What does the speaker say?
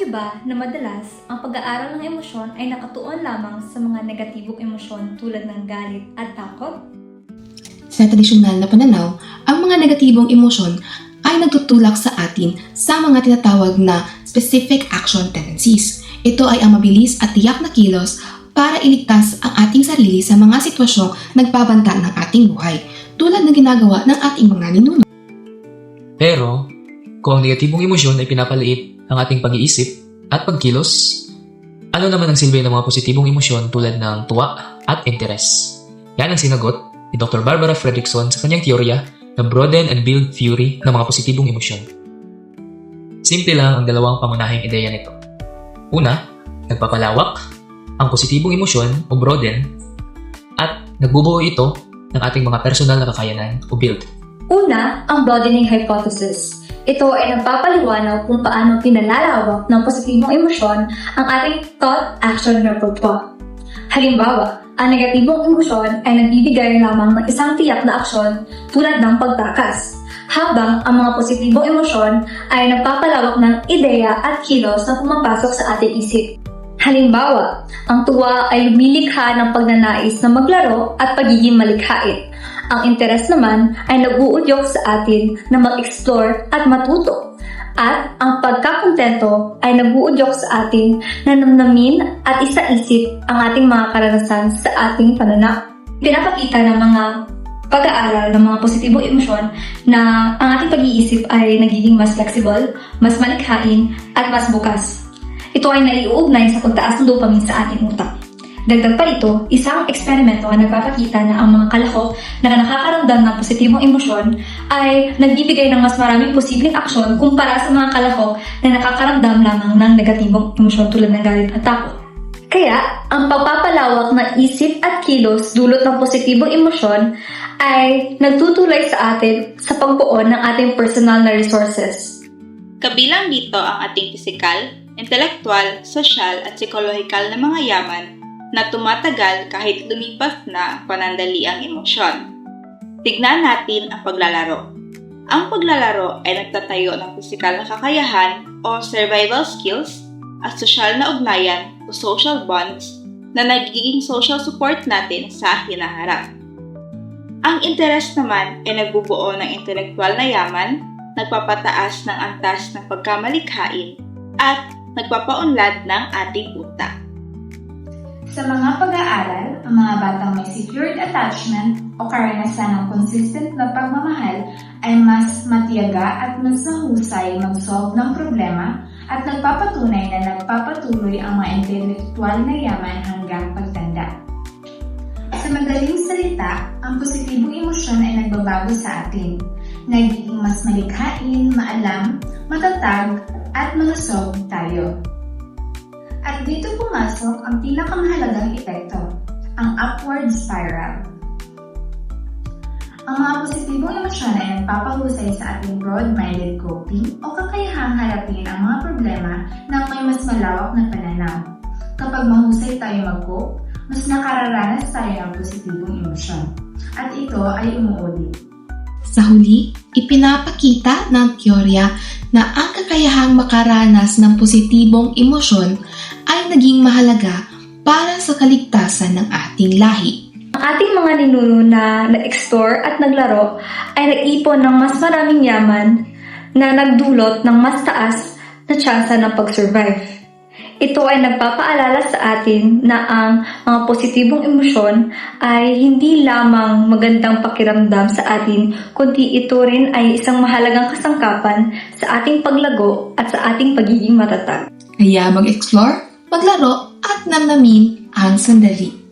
niyo ba na madalas ang pag-aaral ng emosyon ay nakatuon lamang sa mga negatibong emosyon tulad ng galit at takot? Sa tradisyonal na pananaw, ang mga negatibong emosyon ay nagtutulak sa atin sa mga tinatawag na specific action tendencies. Ito ay ang mabilis at tiyak na kilos para iligtas ang ating sarili sa mga sitwasyong nagbabanta ng ating buhay, tulad ng ginagawa ng ating mga ninuno. Pero, kung ang negatibong emosyon ay pinapaliit ang ating pag-iisip at pagkilos, ano naman ang silbi ng mga positibong emosyon tulad ng tuwa at interes? Yan ang sinagot ni Dr. Barbara Fredrickson sa kanyang teorya na broaden and build theory ng mga positibong emosyon. Simple lang ang dalawang pangunahing ideya nito. Una, nagpapalawak ang positibong emosyon o broaden at nagbubuo ito ng ating mga personal na kakayanan o build. Una, ang broadening hypothesis. Ito ay nagpapaliwanag kung paano pinalalawak ng positibong emosyon ang ating thought, action, and repertoire. Halimbawa, ang negatibong emosyon ay nagbibigay lamang ng isang tiyak na aksyon tulad ng pagtakas, habang ang mga positibong emosyon ay nagpapalawak ng ideya at kilos na pumapasok sa ating isip. Halimbawa, ang tuwa ay lumilikha ng pagnanais na maglaro at pagiging malikhain. Ang interes naman ay nag-uudyok sa atin na mag-explore at matuto. At ang pagkakontento ay nag-uudyok sa atin na namnamin at isaisip ang ating mga karanasan sa ating pananaw. Pinapakita ng mga pag-aaral ng mga positibong emosyon na ang ating pag-iisip ay nagiging mas flexible, mas malikhain, at mas bukas. Ito ay naiuugnay sa pagtaas ng dopamine sa ating utak. Dagdag pa ito, isang eksperimento na nagpapakita na ang mga kalahok na nakakaramdam ng positibong emosyon ay nagbibigay ng mas maraming posibleng aksyon kumpara sa mga kalahok na nakakaramdam lamang ng negatibong emosyon tulad ng galit at takot. Kaya, ang pagpapalawak ng isip at kilos dulot ng positibong emosyon ay nagtutulay sa atin sa pagbuo ng ating personal na resources. Kabilang dito ang ating pisikal, intelektual, sosyal at psikolohikal na mga yaman na tumatagal kahit lumipas na ang panandaliang emosyon. Tignan natin ang paglalaro. Ang paglalaro ay nagtatayo ng pisikal na kakayahan o survival skills at sosyal na ugnayan o social bonds na nagiging social support natin sa hinaharap. Ang interes naman ay nagbubuo ng intelektual na yaman, nagpapataas ng antas ng pagkamalikhain at nagpapaunlad ng ating utak. Sa mga pag-aaral, ang mga batang may secured attachment o karanasan ng consistent na pagmamahal ay mas matiyaga at mas mahusay mag-solve ng problema at nagpapatunay na nagpapatuloy ang mga intelektual na yaman hanggang pagtanda. Sa madaling salita, ang positibong emosyon ay nagbabago sa atin. Nagiging mas malikhain, maalam, matatag, at malusog tayo. At dito pumasok ang pinakamahalagang epekto, ang upward spiral. Ang mga positibong emosyon ay nagpapahusay sa ating broad-minded coping o kakayahang harapin ang mga problema ng may mas malawak na pananaw. Kapag mahusay tayo mag-cope, mas nakararanas tayo ng positibong emosyon. At ito ay umuulit. Sa huli, ipinapakita ng teorya na ang kakayahang makaranas ng positibong emosyon ay naging mahalaga para sa kaligtasan ng ating lahi. Ang ating mga ninuno na nag-explore at naglaro ay nag-ipon ng mas maraming yaman na nagdulot ng mas taas na tsansa ng pag-survive. Ito ay nagpapaalala sa atin na ang mga positibong emosyon ay hindi lamang magandang pakiramdam sa atin, kundi ito rin ay isang mahalagang kasangkapan sa ating paglago at sa ating pagiging matatag. Kaya mag-explore, maglaro at namnamin ang sandali.